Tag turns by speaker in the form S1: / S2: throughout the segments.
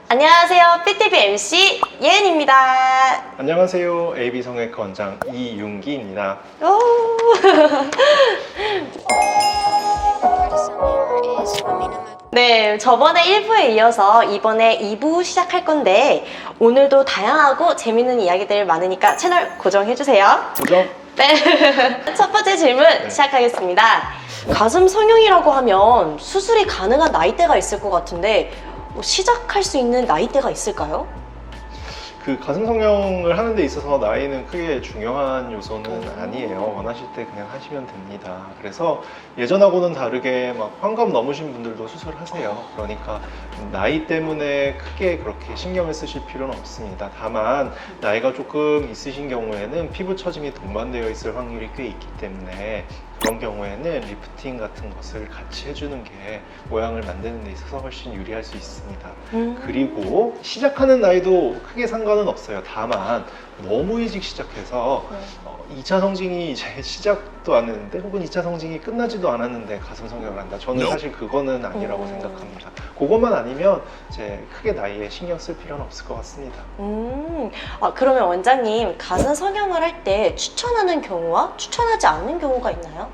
S1: 안녕하세요. PTV MC 예은입니다.
S2: 안녕하세요. AB성형외과 원장 이윤기입니다.
S1: 네, 저번에 1부에 이어서 이번에 2부 시작할 건데 오늘도 다양하고 재밌는 이야기들 많으니까 채널 고정해주세요.
S2: 고정?
S1: 네. 첫 번째 질문 시작하겠습니다. 가슴 성형이라고 하면 수술이 가능한 나이대가 있을 것 같은데 시작할 수 있는 나이대가 있을까요?
S2: 그 가슴 성형을 하는 데 있어서 나이는 크게 중요한 요소는 아니에요. 원하실 때 그냥 하시면 됩니다. 그래서 예전하고는 다르게 막 환갑 넘으신 분들도 수술하세요. 그러니까 나이 때문에 크게 그렇게 신경을 쓰실 필요는 없습니다. 다만 나이가 조금 있으신 경우에는 피부 처짐이 동반되어 있을 확률이 꽤 있기 때문에 그런 경우에는 리프팅 같은 것을 같이 해주는 게 모양을 만드는 데 있어서 훨씬 유리할 수 있습니다. 그리고 시작하는 나이도 크게 상관은 없어요. 다만 너무 일찍 시작해서 2차 성징이 이제 시작도 안 했는데 혹은 2차 성징이 끝나지도 않았는데 가슴 성형을 한다. 저는 사실 그거는 아니라고 생각합니다. 그것만 아니면 이제 크게 나이에 신경 쓸 필요는 없을 것 같습니다.
S1: 그러면 원장님 가슴 성형을 할 때 추천하는 경우와 추천하지 않는 경우가 있나요?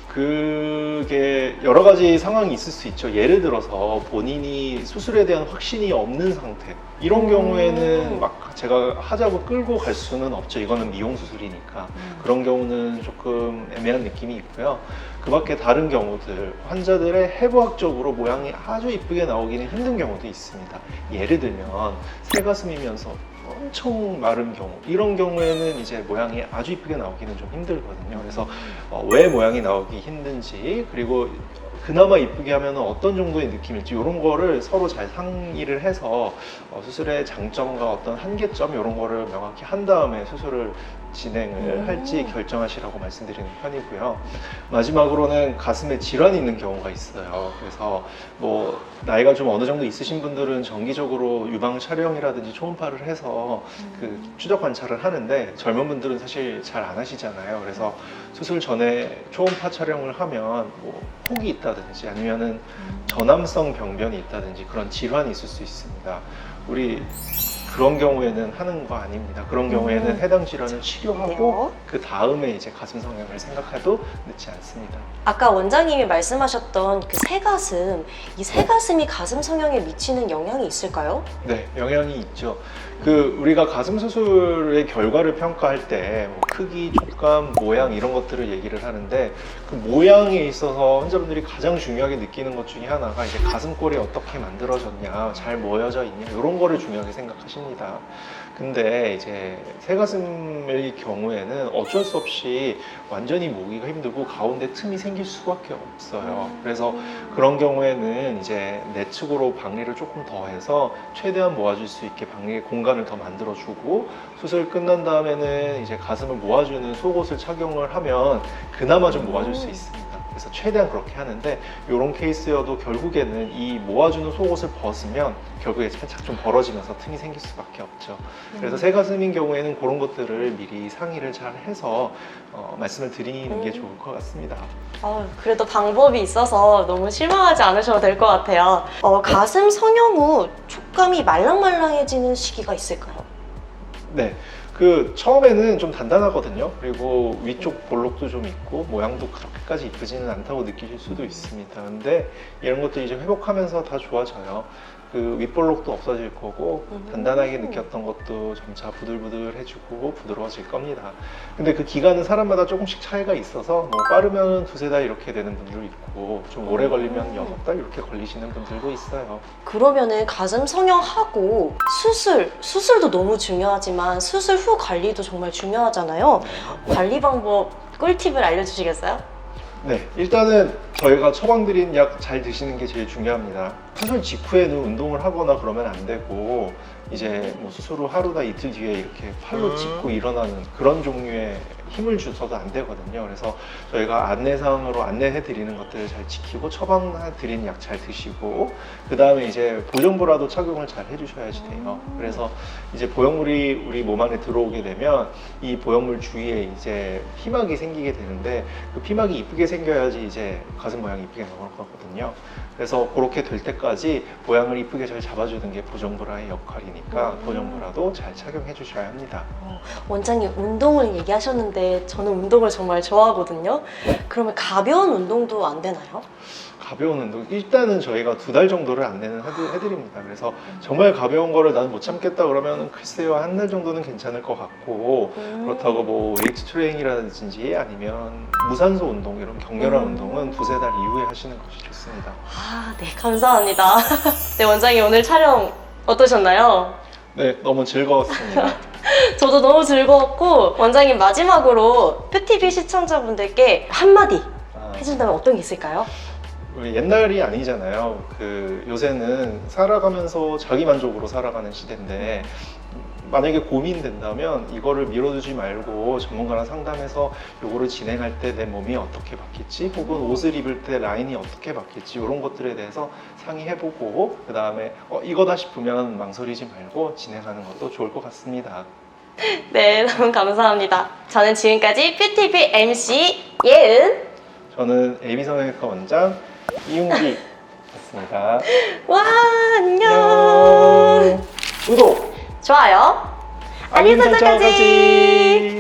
S2: 그게 여러 가지 상황이 있을 수 있죠. 예를 들어서 본인이 수술에 대한 확신이 없는 상태, 이런 경우에는 막 제가 하자고 끌고 갈 수는 없죠. 이거는 미용 수술이니까. 그런 경우는 조금 애매한 느낌이 있고요. 그 밖에 다른 경우들, 환자들의 해부학적으로 모양이 아주 이쁘게 나오기는 힘든 경우도 있습니다. 예를 들면 새가슴이면서 엄청 마른 경우, 이런 경우에는 이제 모양이 아주 이쁘게 나오기는 좀 힘들거든요. 그래서 왜 모양이 나오기 힘든지, 그리고 그나마 이쁘게 하면 어떤 정도의 느낌일지, 이런 거를 서로 잘 상의를 해서 수술의 장점과 어떤 한계점, 이런 거를 명확히 한 다음에 수술을 진행을 할지 결정하시라고 말씀드리는 편이고요. 마지막으로는 가슴에 질환이 있는 경우가 있어요. 그래서 뭐 나이가 좀 어느 정도 있으신 분들은 정기적으로 유방 촬영이라든지 초음파를 해서 그 추적 관찰을 하는데, 젊은 분들은 사실 잘 안 하시잖아요. 그래서 수술 전에 초음파 촬영을 하면 뭐 혹이 있다든지 아니면은 전암성 병변이 있다든지 그런 질환이 있을 수 있습니다. 우리 그런 경우에는 하는 거 아닙니다. 그런 경우에는 해당 질환을 치료하고 그 다음에 이제 가슴 성형을 생각해도 늦지 않습니다.
S1: 아까 원장님이 말씀하셨던 그 새가슴, 이 새가슴이 가슴 성형에 미치는 영향이 있을까요?
S2: 네, 영향이 있죠. 우리가 가슴 수술의 결과를 평가할 때 뭐 크기, 촉감, 모양 이런 것들을 얘기를 하는데, 그 모양에 있어서 환자분들이 가장 중요하게 느끼는 것 중에 하나가 이제 가슴골이 어떻게 만들어졌냐, 잘 모여져 있냐, 이런 거를 중요하게 생각하십니다. 근데 이제 새가슴의 경우에는 어쩔 수 없이 완전히 모기가 힘들고 가운데 틈이 생길 수밖에 없어요. 그래서 그런 경우에는 이제 내측으로 박리를 조금 더 해서 최대한 모아줄 수 있게 박리의 공간을 더 만들어주고, 수술 끝난 다음에는 이제 가슴을 모아주는 속옷을 착용을 하면 그나마 좀 모아줄 수 있습니다. 그래서 최대한 그렇게 하는데, 이런 케이스여도 결국에는 이 모아주는 속옷을 벗으면 결국에 살짝 좀 벌어지면서 틈이 생길 수밖에 없죠. 그래서 새가슴인 경우에는 그런 것들을 미리 상의를 잘 해서 말씀을 드리는 게 좋을 것 같습니다.
S1: 그래도 방법이 있어서 너무 실망하지 않으셔도 될 것 같아요. 가슴 성형 후 촉감이 말랑말랑해지는 시기가 있을까요?
S2: 네. 처음에는 좀 단단하거든요. 그리고 위쪽 볼록도 좀 있고 모양도 그렇게까지 이쁘지는 않다고 느끼실 수도 있습니다. 근데 이런 것도 이제 회복하면서 다 좋아져요. 윗볼록도 없어질 거고 단단하게 느꼈던 것도 점차 부들부들해지고 부드러워질 겁니다. 근데 그 기간은 사람마다 조금씩 차이가 있어서 뭐 빠르면 2~3달 이렇게 되는 분들도 있고, 좀 오래 걸리면 6달 이렇게 걸리시는 분들도 있어요.
S1: 그러면은 가슴 성형하고 수술도 너무 중요하지만 수술 후 관리도 정말 중요하잖아요. 관리 방법 꿀팁을 알려주시겠어요?
S2: 네, 일단은 저희가 처방드린 약 잘 드시는 게 제일 중요합니다. 수술 직후에는 운동을 하거나 그러면 안 되고, 이제 뭐 수술 후 하루나 이틀 뒤에 이렇게 팔로 짚고 일어나는 그런 종류의 힘을 주셔도 안 되거든요. 그래서 저희가 안내사항으로 안내해 드리는 것들을 잘 지키고 처방 드린 약 잘 드시고, 그 다음에 이제 보정부라도 착용을 잘 해주셔야지 돼요. 그래서 이제 보형물이 우리 몸 안에 들어오게 되면 이 보형물 주위에 이제 피막이 생기게 되는데, 그 피막이 이쁘게 생겨야지 이제 가슴 모양이 이쁘게 나올 거거든요. 그래서 그렇게 될 때까지 모양을 이쁘게 잘 잡아주는 게 보정브라의 역할이니까 보정브라도 잘 착용해 주셔야 합니다.
S1: 원장님 운동을 얘기하셨는데 저는 운동을 정말 좋아하거든요. 그러면 가벼운 운동도 안 되나요?
S2: 가벼운 운동 일단은 저희가 2달 정도를 안내는 해드립니다. 그래서 정말 가벼운 거를 나는 못 참겠다 그러면 글쎄요, 한 달 정도는 괜찮을 것 같고 그렇다고 뭐 웨이트 트레이닝이라든지 아니면 무산소 운동 이런 격렬한 운동은 2-3달 이후에 하시는 것이 좋습니다.
S1: 아, 네, 감사합니다. 네, 원장님 오늘 촬영 어떠셨나요?
S2: 네, 너무 즐거웠습니다.
S1: 저도 너무 즐거웠고 원장님 마지막으로 뷰티비 시청자분들께 한마디 해준다면 어떤 게 있을까요?
S2: 우리 옛날이 아니잖아요. 요새는 살아가면서 자기 만족으로 살아가는 시대인데 만약에 고민된다면 이거를 미뤄두지 말고 전문가랑 상담해서 이거를 진행할 때 내 몸이 어떻게 바뀔지 혹은 옷을 입을 때 라인이 어떻게 바뀔지 이런 것들에 대해서 상의해보고 그 다음에 이거다 싶으면 망설이지 말고 진행하는 것도 좋을 것 같습니다.
S1: 네, 너무 감사합니다. 저는 지금까지 뷰티비 MC 예은.
S2: 저는 AB성형외과 원장 이윤기였습니다.
S1: 와, 안녕.
S2: 구독!
S1: 좋아요. 알림 설정까지.